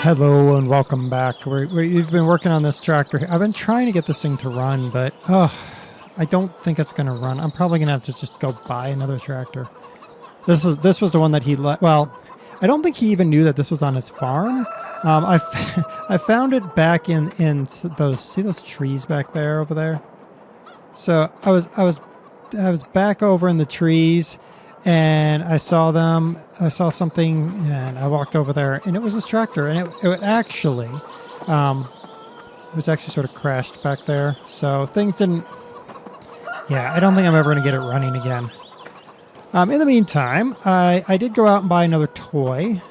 Hello and welcome back. We've been working on this tractor. I've been trying to get this thing to run, but I don't think it's going to run. I'm probably going to have to just go buy another tractor. This was the one that he let. Well, I don't think he even knew that this was on his farm. I found it back in those trees back there over there. So I was back over in the trees. And I saw them, I saw something, and I walked over there, and it was this tractor, and it actually, sort of crashed back there, so things didn't, I don't think I'm ever going to get it running again. In the meantime, I did go out and buy another toy,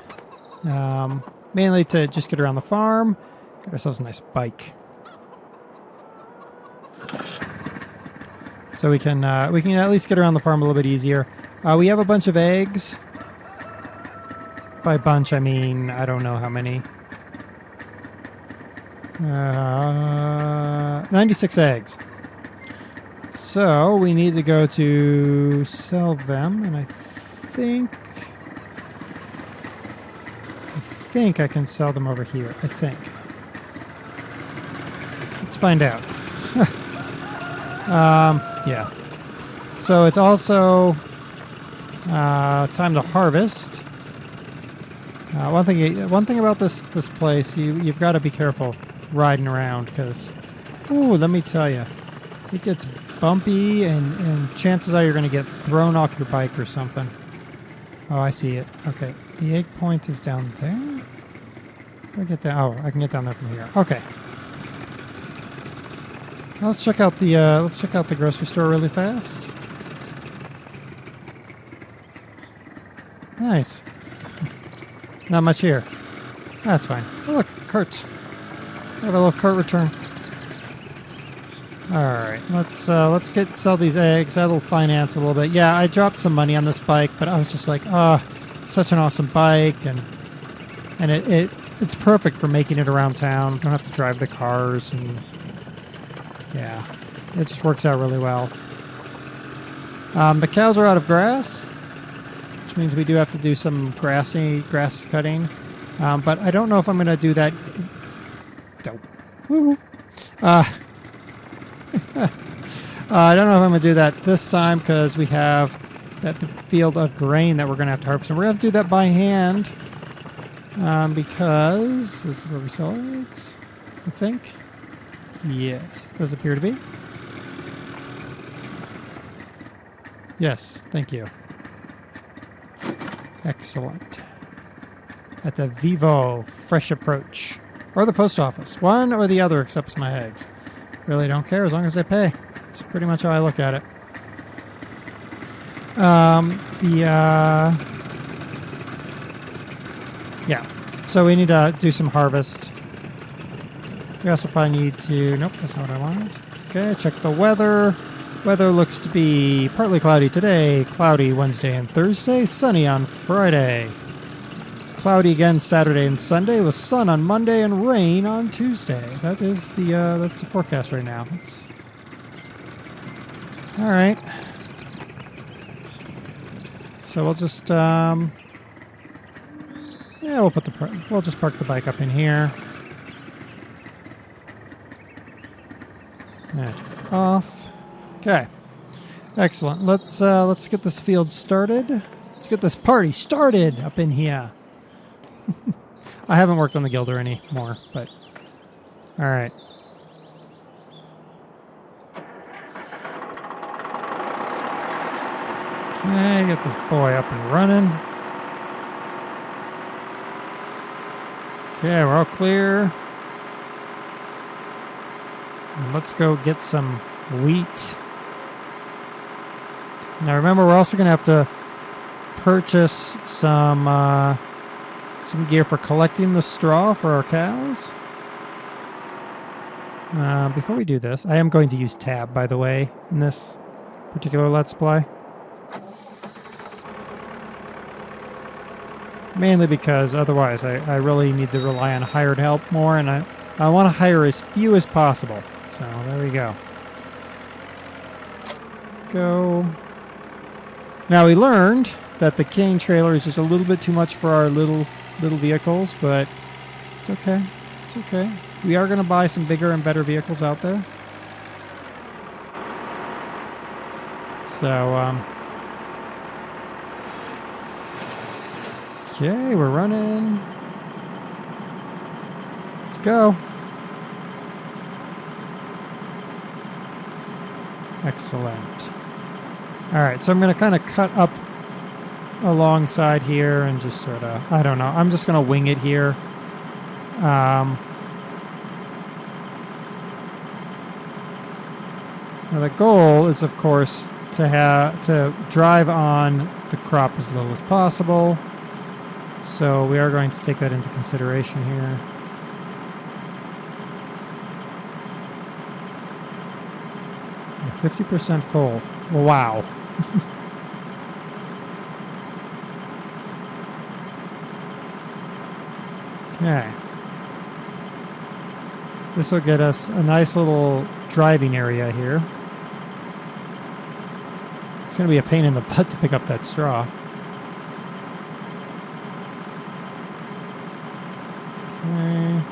mainly to just get around the farm, got ourselves a nice bike. So we can at least get around the farm a little bit easier. We have a bunch of eggs. By bunch, I mean, I don't know how many. 96 eggs. So we need to go to sell them, and I think I can sell them over here. I think. Let's find out. Yeah. So it's also time to harvest. One thing about this place, you've got to be careful riding around because, let me tell you, it gets bumpy and chances are you're going to get thrown off your bike or something. Oh, I see it. Okay, the egg point is down there. Where do I get down? Oh, I can get down there from here. Okay. Let's check out the grocery store really fast. Nice. Not much here. That's fine. Oh, look, carts. I have a little cart return. All right, let's sell these eggs. That'll finance a little bit. Yeah, I dropped some money on this bike, but I was just like, such an awesome bike, and it's perfect for making it around town. Don't have to drive the cars, and yeah, it just works out really well. The cows are out of grass, which means we do have to do some grass cutting. But I don't know if I'm going to do that. Woo-hoo. I don't know if I'm going to do that this time because we have that field of grain that we're going to have to harvest. And we're going to have to do that by hand because this is where we sell eggs, I think. Yes, it does appear to be. Yes, thank you. Excellent. At the Vivo Fresh Approach. Or the post office. One or the other accepts my eggs. Really don't care as long as they pay. It's pretty much how I look at it. Yeah. So we need to do some harvest. We also probably need to... Nope, that's not what I wanted. Okay, check the weather. Weather looks to be partly cloudy today, cloudy Wednesday and Thursday, sunny on Friday. Cloudy again Saturday and Sunday with sun on Monday and rain on Tuesday. That's the forecast right now. All right. So we'll just we'll just park the bike up in here. And off. Okay. Excellent. Let's get this field started. Let's get this party started up in here. I haven't worked on the gilder anymore, but all right. Okay, get this boy up and running. Okay, we're all clear. And let's go get some wheat. Now remember, we're also going to have to purchase some gear for collecting the straw for our cows. Before we do this, I am going to use tab, by the way, in this particular Let's Play. Mainly because otherwise I really need to rely on hired help more, and I want to hire as few as possible. So there we go. Now we learned that the cane trailer is just a little bit too much for our little vehicles, but It's okay. It's okay. We are going to buy some bigger and better vehicles out there. So, okay, we're running. Let's go. Excellent. All right, so I'm going to kind of cut up alongside here and just sort of, I don't know, I'm just going to wing it here. Now the goal is, of course, to drive on the crop as little as possible. So we are going to take that into consideration here. We're 50% full. Wow. Okay. This will get us a nice little driving area here. It's going to be a pain in the butt to pick up that straw. Okay.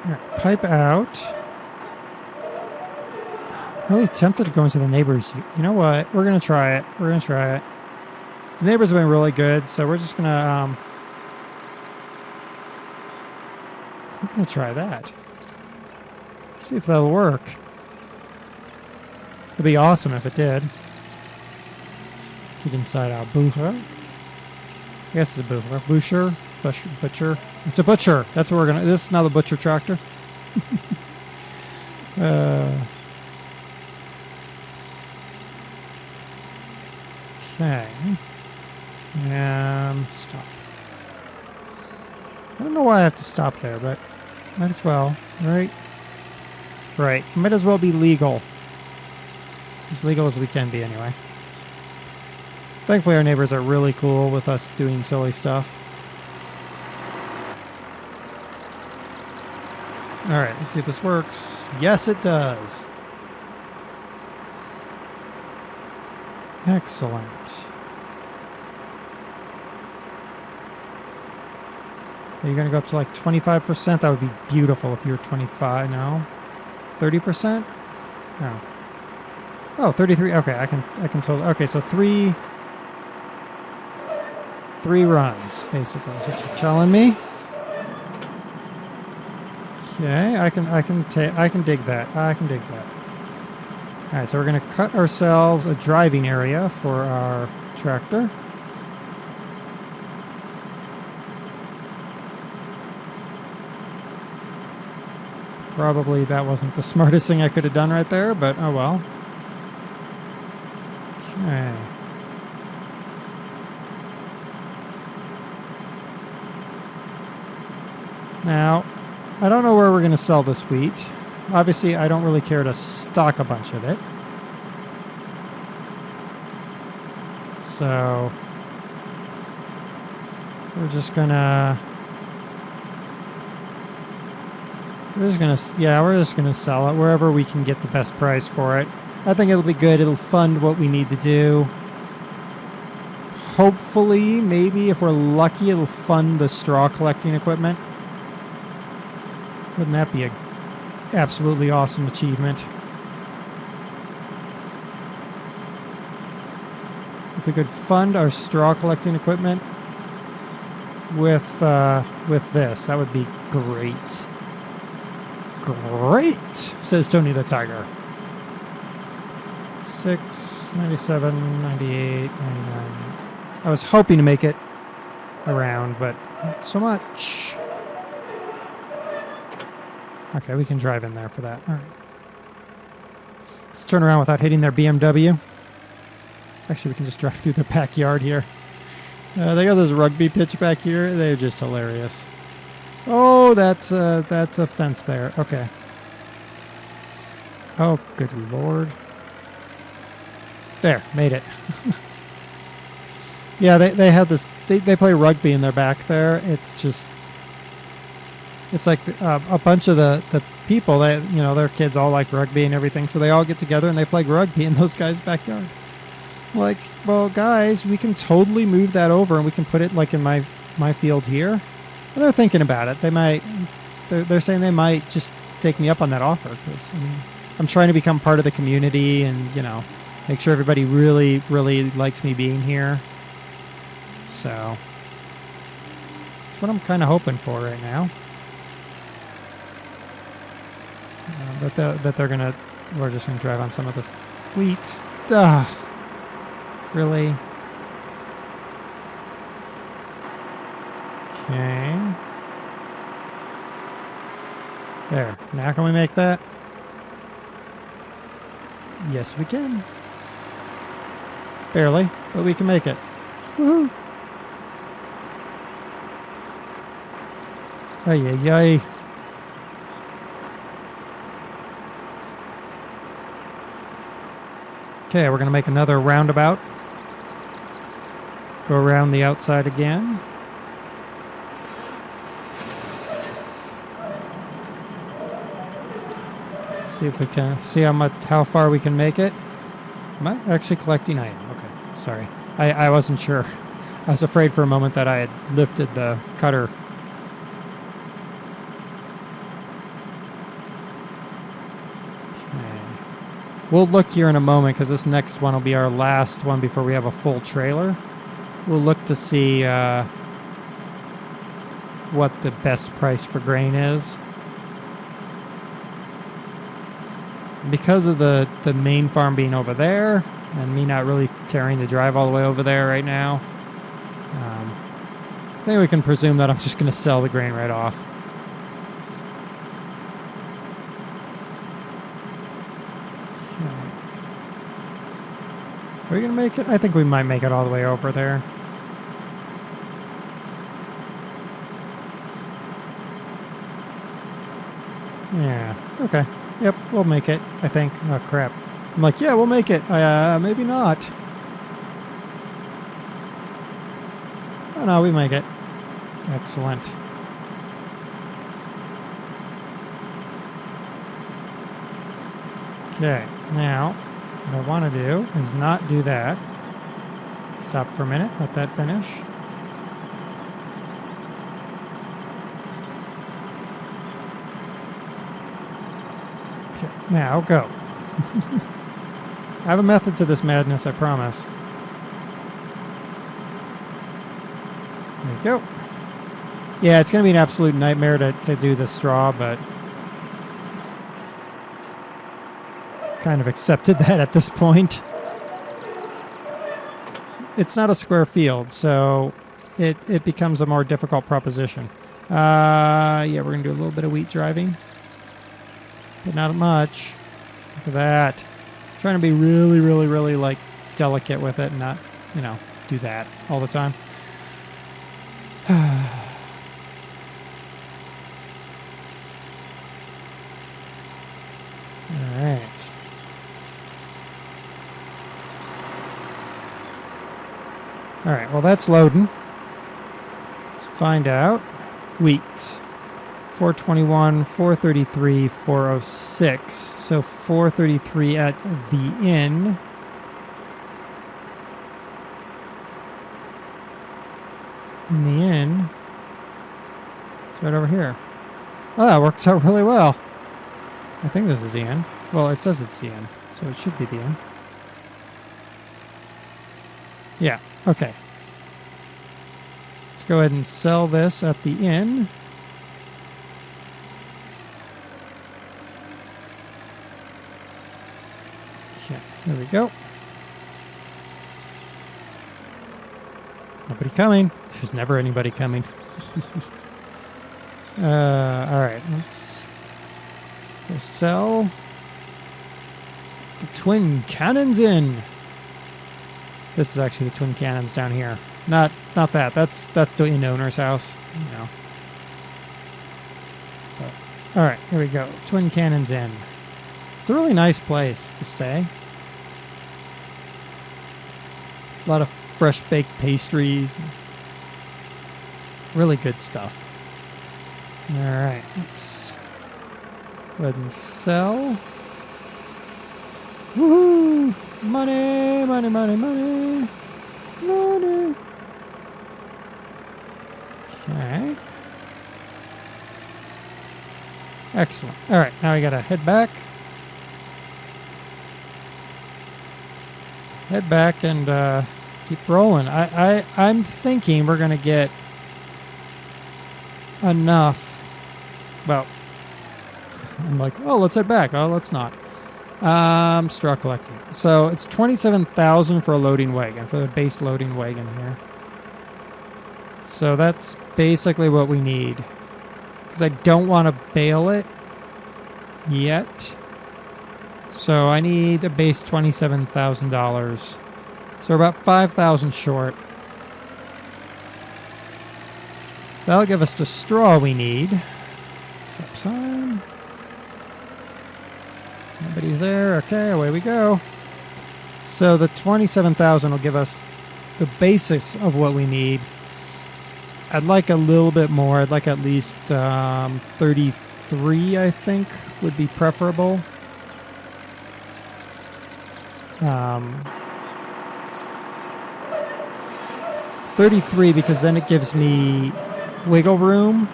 All right, pipe out. I'm really tempted to go into the neighbors. You know what? We're going to try it. We're going to try it. The neighbors have been really good, so we're just going to we're going to try that. See if that'll work. It'd be awesome if it did. Get inside our butcher. I guess it's a butcher. Butcher. It's a butcher. That's what we're going to... This is now the butcher tractor. Okay. Stop. I don't know why I have to stop there, but might as well, right? Right. Might as well be legal. As legal as we can be, anyway. Thankfully, our neighbors are really cool with us doing silly stuff. All right, let's see if this works. Yes, it does. Excellent. Are you going to go up to like 25%? That would be beautiful if you were 25 now. 30%? No. Oh, 33. Okay, I can totally. Okay, so three runs basically is what you're telling me. Okay, I can dig that. I can dig that. All right, so we're going to cut ourselves a driving area for our tractor. Probably that wasn't the smartest thing I could have done right there, but oh well. Okay. Now, I don't know where we're going to sell this wheat. Obviously, I don't really care to stock a bunch of it. So, we're just going to sell it wherever we can get the best price for it. I think it'll be good. It'll fund what we need to do. Hopefully, maybe if we're lucky, it'll fund the straw collecting equipment. Wouldn't that be an absolutely awesome achievement? If we could fund our straw collecting equipment with this, that would be great. Great, says Tony the Tiger. 6, 97, 98, 99. I was hoping to make it around, but not so much. Okay, we can drive in there for that. All right. Let's turn around without hitting their BMW. Actually, we can just drive through their backyard here. They got this rugby pitch back here. They're just hilarious. Oh, that's a fence there. Okay. Oh, good Lord. There, made it. Yeah, they have this. They play rugby in their back there. It's like a bunch of the people that, you know, their kids all like rugby and everything, so they all get together and they play rugby in those guys' backyard. Like, well, guys, we can totally move that over and we can put it like in my field here. And they're thinking about it. They might, they're saying they might just take me up on that offer because I mean, I'm trying to become part of the community and, you know, make sure everybody really, really likes me being here. So that's what I'm kind of hoping for right now. That they're gonna, we're just gonna drive on some of this wheat. Ugh. Really? Okay. There. Now can we make that? Yes, we can. Barely, but we can make it. Woohoo! Ay, ay, ay. Okay, we're going to make another roundabout. Go around the outside again. See if we can see how far we can make it. Am I actually collecting? I am. Okay, sorry. I wasn't sure. I was afraid for a moment that I had lifted the cutter. Okay. We'll look here in a moment because this next one will be our last one before we have a full trailer. We'll look to see what the best price for grain is. Because of the main farm being over there and me not really caring to drive all the way over there right now, I think we can presume that I'm just going to sell the grain right off. Okay. Are we going to make it? I think we might make it all the way over there. Yeah, okay. Yep, we'll make it, I think. Oh, crap. I'm like, yeah, we'll make it. Maybe not. Oh, no, we make it. Excellent. Okay, now, what I want to do is not do that. Stop for a minute, let that finish. Okay, now go. I have a method to this madness, I promise. There you go. Yeah, it's going to be an absolute nightmare to do the straw, but kind of accepted that at this point. It's not a square field, so it becomes a more difficult proposition. Yeah, we're going to do a little bit of wheat driving. But not much. Look at that. I'm trying to be really, really, really, like, delicate with it and not, you know, do that all the time. All right. All right, well, that's loading. Let's find out. Wheat. 421, 433, 406. So 433 at the inn. In the inn. It's right over here. Oh, that works out really well. I think this is the inn. Well, it says it's the inn, so it should be the inn. Yeah, okay. Let's go ahead and sell this at the inn. Okay, there we go. Nobody coming. There's never anybody coming. All right, let's go sell the Twin Cannons Inn. This is actually the Twin Cannons down here. Not that. That's the inn owner's house. You know. But, all right, here we go. Twin Cannons Inn. It's a really nice place to stay. A lot of fresh baked pastries. Really good stuff. All right, let's go ahead and sell. Woohoo! Money, money, money, money. Money. Okay. Excellent. All right, now we gotta head back. Head back and keep rolling. I'm thinking we're gonna get enough. Well, I'm like, oh, let's head back. Oh, let's not. Straw collecting. So it's 27,000 for a loading wagon, for the base loading wagon here. So that's basically what we need. Because I don't want to bale it yet. So I need a base $27,000. So we're about 5,000 short. That'll give us the straw we need. Stop sign. Nobody's there. Okay, away we go. So the 27,000 will give us the basics of what we need. I'd like a little bit more. I'd like at least 33, I think, would be preferable. 33 because then it gives me wiggle room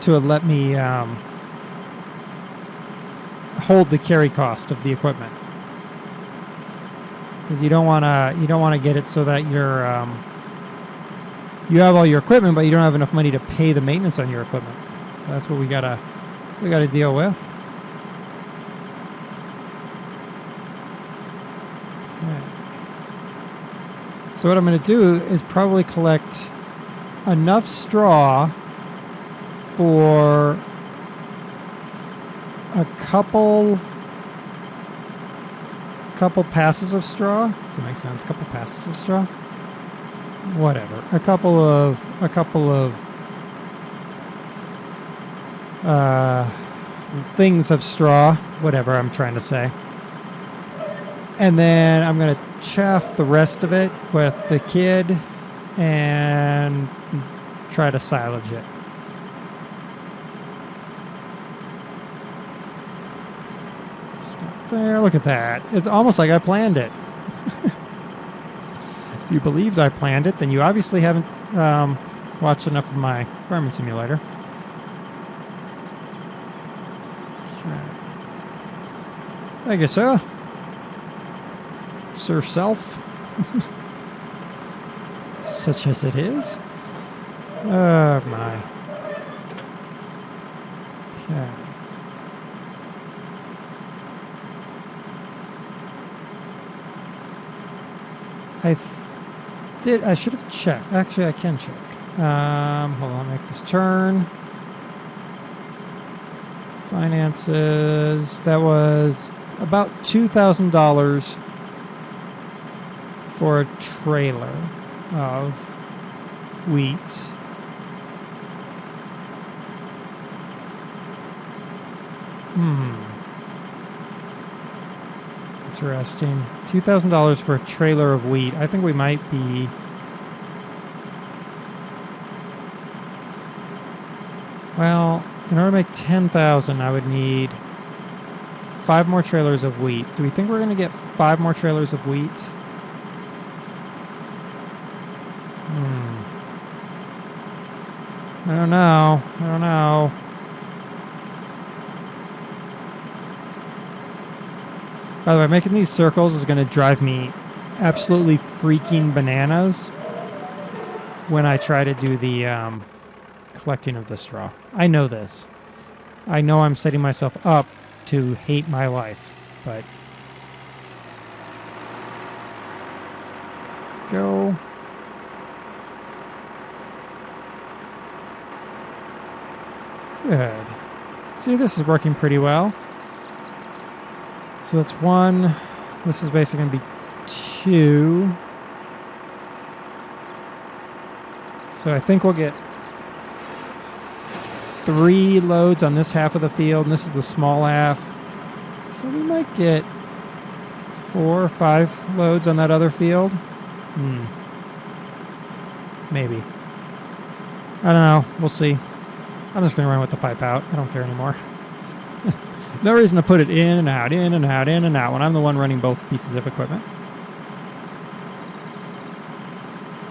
to let me hold the carry cost of the equipment. Because you don't want to get it so that you're you have all your equipment, but you don't have enough money to pay the maintenance on your equipment. So that's what we gotta deal with. Okay. So what I'm gonna do is probably collect enough straw for a couple passes of straw. Does that make sense? Couple passes of straw. Whatever. A couple of things of straw. Whatever I'm trying to say. And then I'm gonna chaff the rest of it with the kid and try to silage it. Stop there. Look at that. It's almost like I planned it. If you believed I planned it, then you obviously haven't watched enough of my farming simulator. Okay. Thank you, sir. Sir Self. Such as it is. Oh, my. Okay. I should have checked. Actually, I can check. Hold on, make this turn. Finances. That was about $2,000 for a trailer of wheat. Interesting. $2,000 for a trailer of wheat. I think we might be... Well, in order to make 10,000, I would need 5 more trailers of wheat. Do we think we're going to get 5 more trailers of wheat? I don't know. By the way, making these circles is going to drive me absolutely freaking bananas when I try to do the collecting of the straw. I know this. I know I'm setting myself up to hate my life, but... Go. Good. See, this is working pretty well. So that's 1. This is basically going to be 2. So I think we'll get 3 loads on this half of the field, and this is the small half. So we might get 4 or 5 loads on that other field. Maybe. I don't know. We'll see. I'm just going to run with the pipe out. I don't care anymore. No reason to put it in and out, in and out, in and out when I'm the one running both pieces of equipment.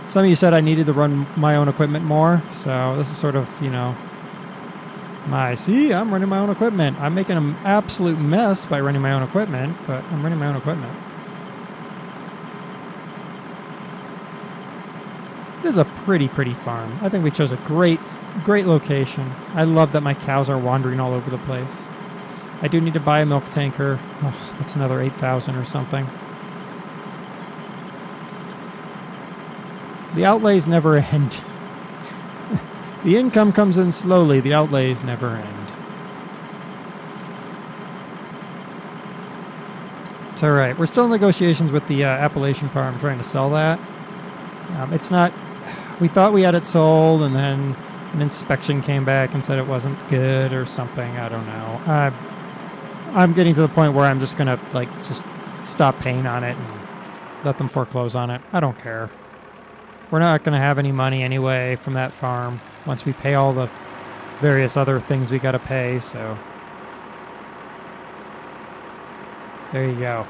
Some of you said I needed to run my own equipment more, so this is sort of, you know, I'm running my own equipment. I'm making an absolute mess by running my own equipment, but I'm running my own equipment. It is a pretty farm. I think we chose a great location. I love that my cows are wandering all over the place. I do need to buy a milk tanker. Oh, that's another 8,000 or something. The outlays never end. The income comes in slowly. The outlays never end. It's all right. We're still in negotiations with the Appalachian farm trying to sell that. It's not... We thought we had it sold, and then an inspection came back and said it wasn't good or something. I don't know. I'm getting to the point where I'm just going to just stop paying on it and let them foreclose on it. I don't care. We're not going to have any money anyway from that farm once we pay all the various other things we got to pay, so there you go.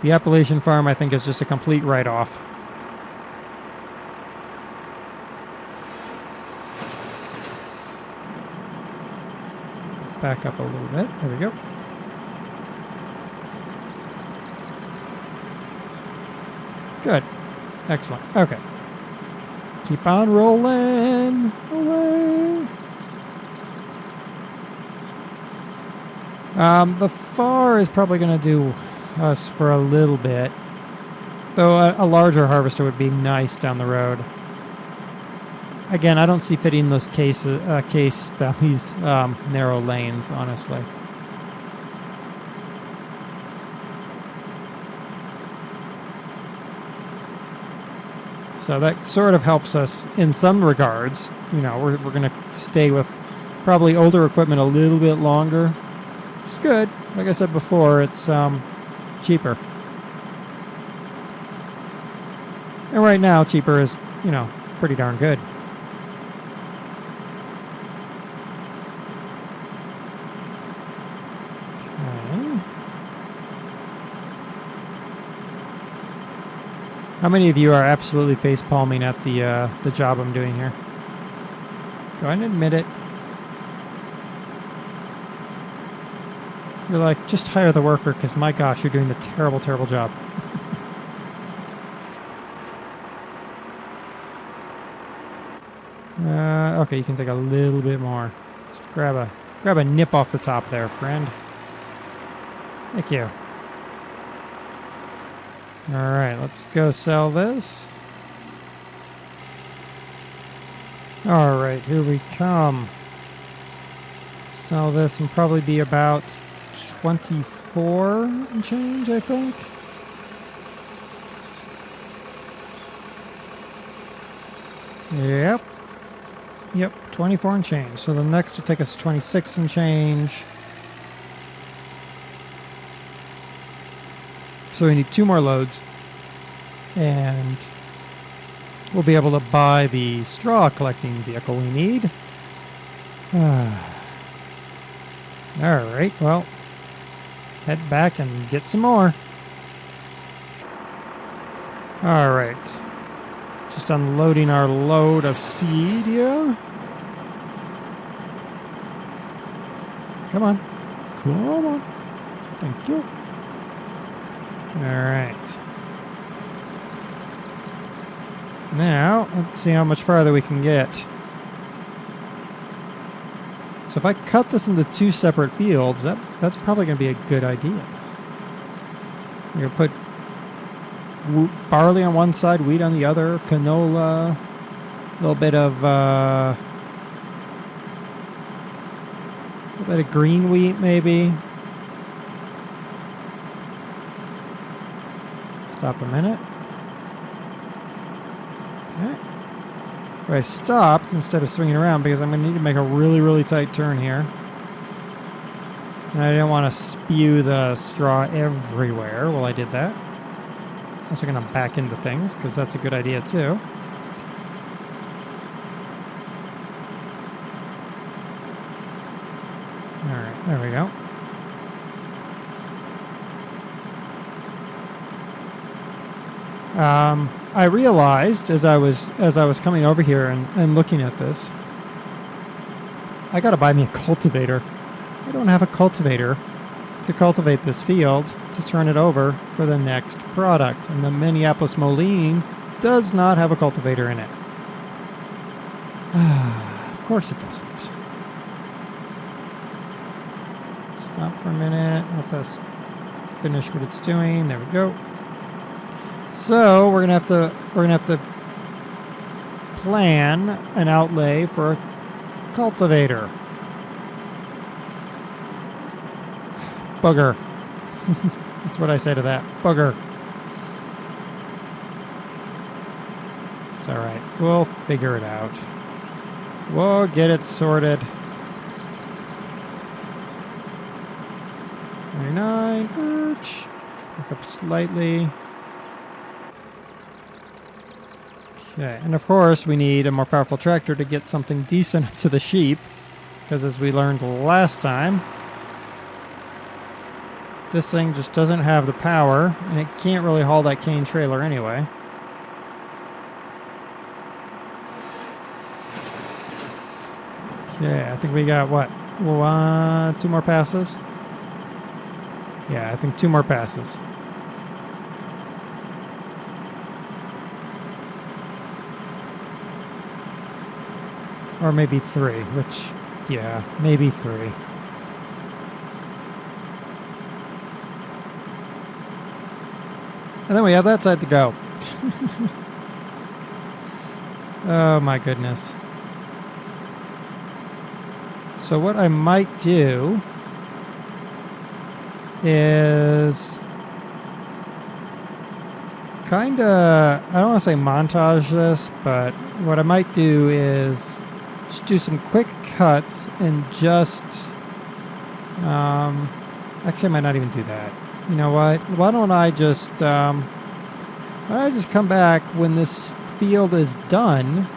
The Appalachian farm, I think, is just a complete write-off. Back up a little bit. There we go. Good. Excellent. Okay. Keep on rolling away. The FAR is probably going to do us for a little bit, though a larger harvester would be nice down the road. Again, I don't see fitting this case down these narrow lanes, honestly. So that sort of helps us in some regards. You know, we're going to stay with probably older equipment a little bit longer. It's good. Like I said before, it's cheaper. And right now, cheaper is, you know, pretty darn good. How many of you are absolutely face-palming at the job I'm doing here? Go ahead and admit it. You're like, just hire the worker, because my gosh, you're doing a terrible, terrible job. Okay, you can take a little bit more. Just grab a nip off the top there, friend. Thank you. All right, let's go sell this. All right, here we come. Sell this and probably be about 24 and change, I think. Yep, 24 and change. So the next will take us to 26 and change. So we need 2 more loads, and we'll be able to buy the straw collecting vehicle we need. All right, well, head back and get some more. All right, just unloading our load of seed here. Come on. Thank you. All right. Now, let's see how much farther we can get. So if I cut this into 2 separate fields, that's probably going to be a good idea. You're going to put barley on one side, wheat on the other, canola, a little bit of green wheat maybe. Stop a minute. Okay. Where I stopped instead of swinging around because I'm going to need to make a really, really tight turn here. And I didn't want to spew the straw everywhere while I did that. Also going to back into things because that's a good idea too. All right, there we go. I realized as I was coming over here and looking at this, I got to buy me a cultivator. I don't have a cultivator to cultivate this field to turn it over for the next product, and the Minneapolis Moline does not have a cultivator in it. Of course it doesn't. Stop for a minute. Let this finish what it's doing. There we go. So we're gonna have to plan an outlay for a cultivator. Bugger. That's what I say to that. Bugger. It's all right. We'll figure it out. We'll get it sorted. 29. Back up slightly. Okay, and of course we need a more powerful tractor to get something decent up to the sheep, because as we learned last time, this thing just doesn't have the power, and it can't really haul that cane trailer anyway. Okay, I think we got what? 2 more passes? Yeah, I think 2 more passes. Or maybe 3, which, yeah, maybe 3. And then we have that side to go. Oh my goodness. So what I might do is kind of, I don't want to say montage this, but what I might do is just do some quick cuts and just, actually I might not even do that. You know what? Why don't I just come back when this field is done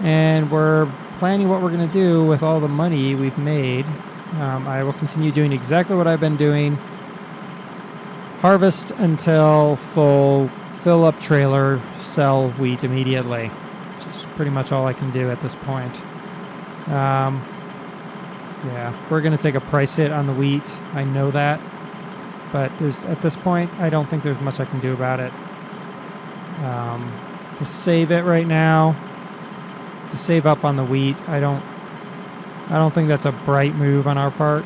and we're planning what we're going to do with all the money we've made. I will continue doing exactly what I've been doing. Harvest until full, fill up trailer, sell wheat immediately. Which is pretty much all I can do at this point. Yeah, we're going to take a price hit on the wheat. I know that. But at this point, I don't think there's much I can do about it. To save it right now, to save up on the wheat, I don't think that's a bright move on our part.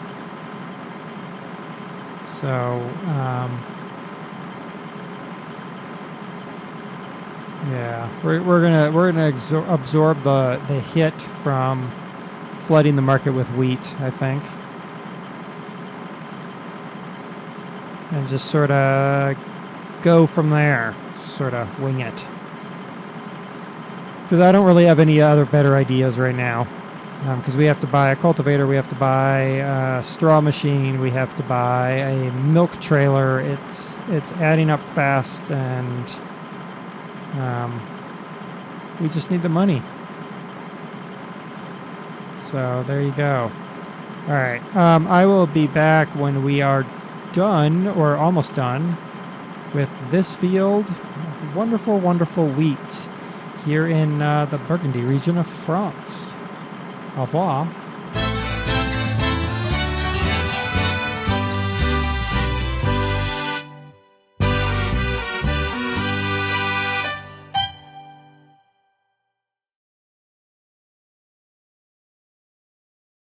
So, yeah, we're gonna absorb the hit from flooding the market with wheat, I think. And just sort of go from there, sort of wing it. Because I don't really have any other better ideas right now. Because we have to buy a cultivator, we have to buy a straw machine, we have to buy a milk trailer. It's adding up fast, and we just need the money. So there you go. All right, I will be back when we are done, or almost done, with this field of wonderful, wonderful wheat here in the Burgundy region of France. Au revoir.